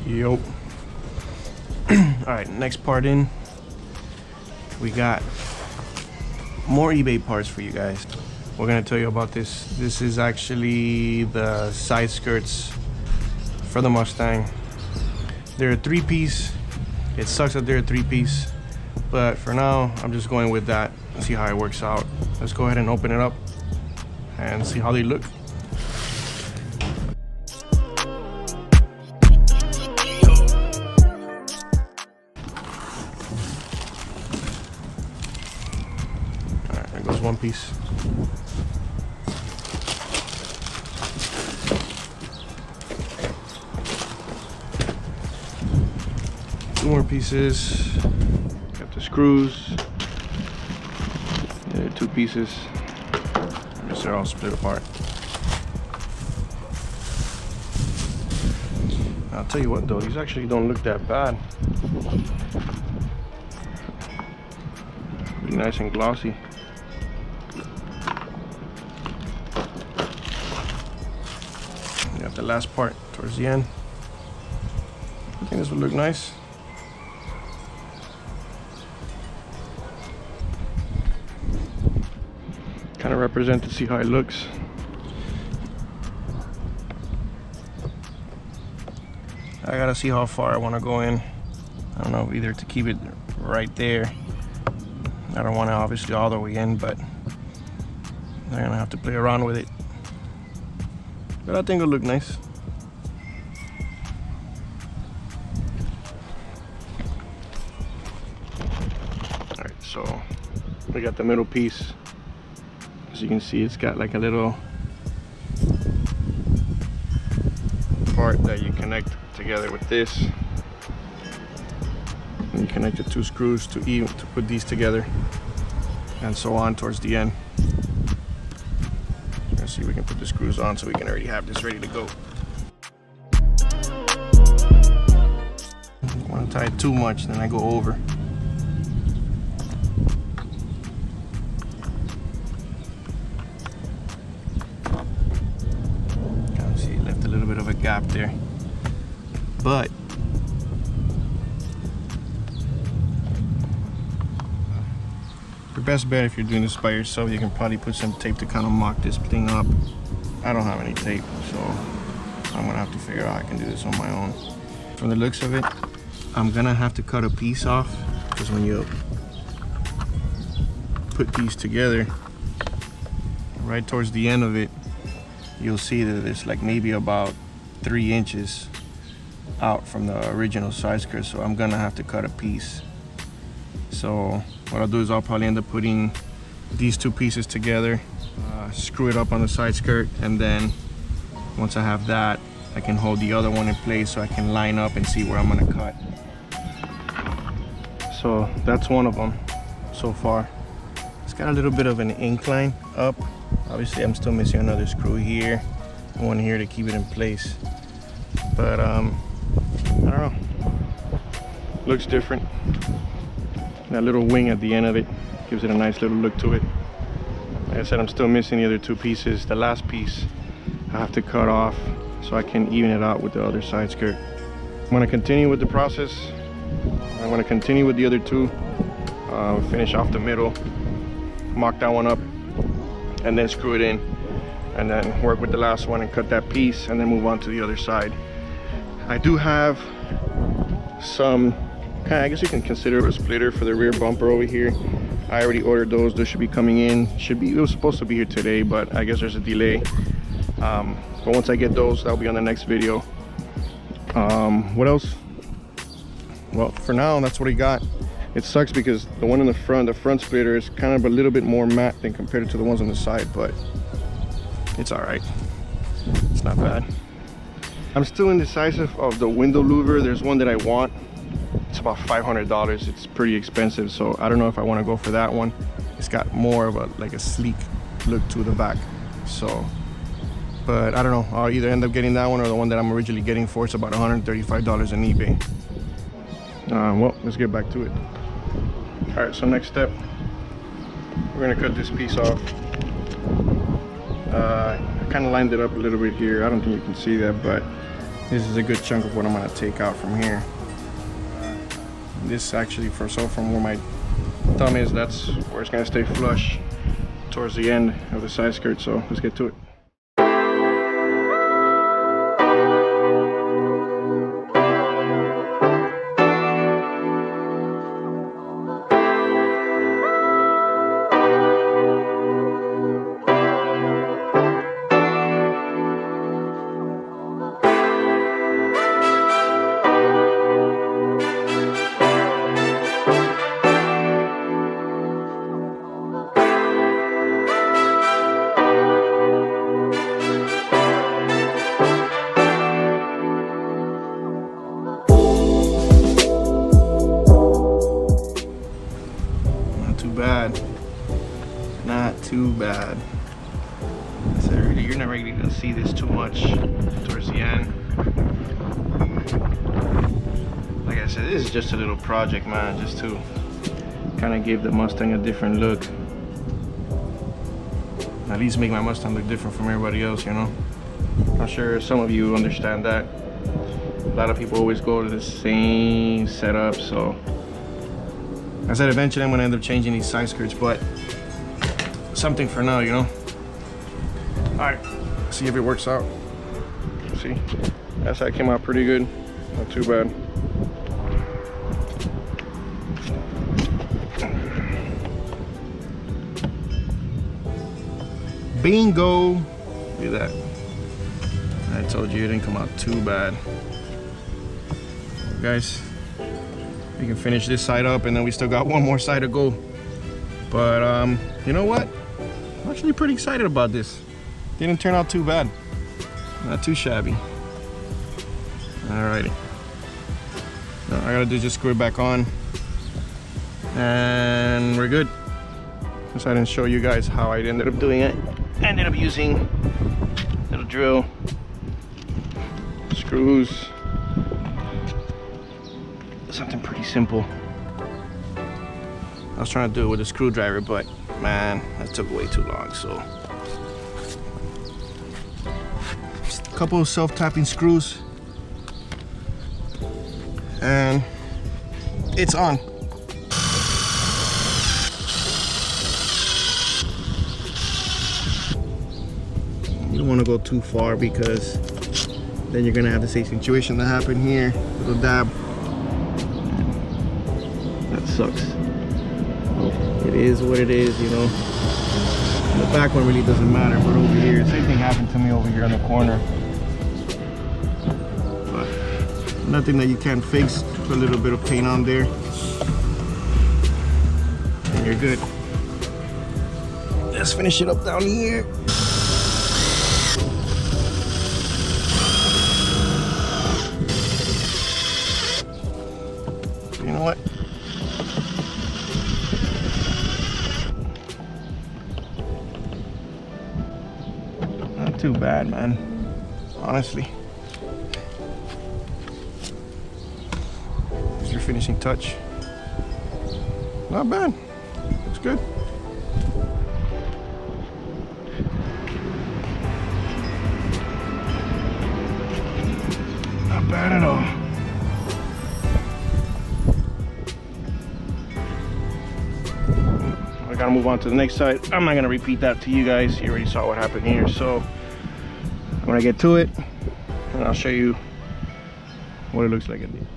Yup. Alright, next part in. We got more eBay parts for you guys. We're gonna tell you about this. This is actually the side skirts for the Mustang. They're a 3-piece. It sucks that they're a 3-piece, but for now, I'm just going with that and see how it works out. Let's go ahead and open it up and see how they look. Alright, there goes one piece. Two more pieces. Got the screws. Yeah, 2 pieces. I guess they're all split apart. I'll tell you what though, these actually don't look that bad. Pretty nice and glossy. We got the last part towards the end. I think this would look nice. Kind of represent to see how it looks. I gotta see how far I want to go in. I don't know, either to keep it right there. I don't want to obviously all the way in, but I'm gonna have to play around with it. But I think it'll look nice. Alright, so we got the middle piece. As you can see, it's got like a little part that you connect together with this, and you connect the 2 screws to put these together, and so on towards the end. Let's see if we can put the screws on so we can already have this ready to go. Don't want to tie it too much, then I go over. Gap there, but your best bet if you're doing this by yourself, you can probably put some tape to kind of mock this thing up. I don't have any tape, so I'm gonna have to figure out how I can do this on my own. From the looks of it, I'm gonna have to cut a piece off, because when you put these together, right towards the end of it, you'll see that it's like maybe about 3 inches out from the original side skirt, so I'm gonna have to cut a piece. So what I'll do is I'll probably end up putting these 2 pieces together, screw it up on the side skirt, and then once I have that, I can hold the other one in place so I can line up and see where I'm gonna cut. So that's one of them so far. It's got a little bit of an incline up. Obviously I'm still missing another screw here, one here to keep it in place, but I don't know, looks different. That little wing at the end of it gives it a nice little look to it. Like I said, I'm still missing the other 2 pieces. The last piece I have to cut off so I can even it out with the other side skirt. I'm going to continue with the process. I'm going to continue with the other 2, finish off the middle, mock that one up, and then screw it in, and then work with the last one and cut that piece, and then move on to the other side. I do have some, I guess you can consider it a splitter for the rear bumper over here. I already ordered those. Those should be coming in. It was supposed to be here today, but I guess there's a delay. But once I get those, that'll be on the next video. What else? Well, for now, that's what I got. It sucks because the one in the front splitter is kind of a little bit more matte than compared to the ones on the side, but it's all right. It's not bad. I'm still indecisive of the window louver. There's one that I want. It's about $500. It's pretty expensive, so I don't know if I want to go for that one. It's got more of a sleek look to the back. So, but I don't know. I'll either end up getting that one or the one that I'm originally getting for. It's about $135 on eBay. Well, let's get back to it. All right, so next step, we're gonna cut this piece off. I kind of lined it up a little bit here. I don't think you can see that, but This is a good chunk of what I'm gonna take out from here. This actually, from where my thumb is, that's where it's gonna stay flush towards the end of the side skirt. So let's get to it. Not too bad. So you're not really gonna see this too much towards the end. Like I said, this is just a little project, man, just to kind of give the Mustang a different look. At least make my Mustang look different from everybody else, you know. I'm sure some of you understand that. A lot of people always go to the same setup, so I said eventually I'm gonna end up changing these side skirts, but something for now, you know. All right, see if it works out. See, that side came out pretty good, not too bad. Bingo! Look at that. I told you it didn't come out too bad. Guys, we can finish this side up and then we still got one more side to go. But you know what? I'm actually pretty excited about this. Didn't turn out too bad. Not too shabby. Alrighty. Now, I gotta do is just screw it back on. And we're good. Since I didn't show you guys how I ended up doing it. I ended up using a little drill, screws, something pretty simple. I was trying to do it with a screwdriver, but man, that took way too long. So just a couple of self-tapping screws and it's on. You don't want to go too far because then you're gonna have the same situation that happened here. Little dab. That sucks. It is what it is, you know. The back one really doesn't matter, but over here, same thing happened to me over here in the corner. But nothing that you can't fix. Put a little bit of paint on there, and you're good. Let's finish it up down here. You know what? Not too bad, man. Honestly. Here's your finishing touch. Not bad. Looks good. Not bad at all. I gotta move on to the next side. I'm not gonna repeat that to you guys. You already saw what happened here. So I'm gonna get to it and I'll show you what it looks like at the end.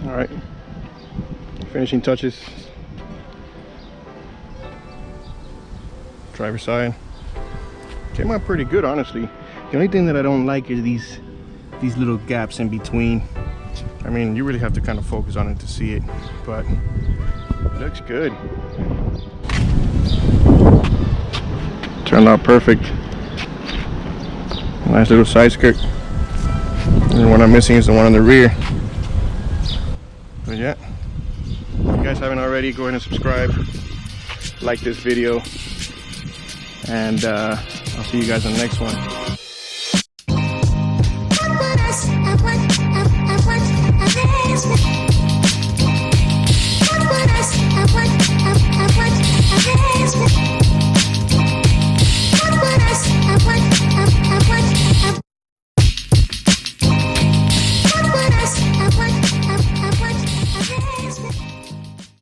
All right, finishing touches. Driver side came out pretty good, honestly. The only thing that I don't like is these little gaps in between. I mean, you really have to kind of focus on it to see it, but it looks good. Turned out perfect. Nice little side skirt. And the one I'm missing is the one on the rear. But yeah, if you guys haven't already, go ahead and subscribe, like this video, and I'll see you guys on the next one.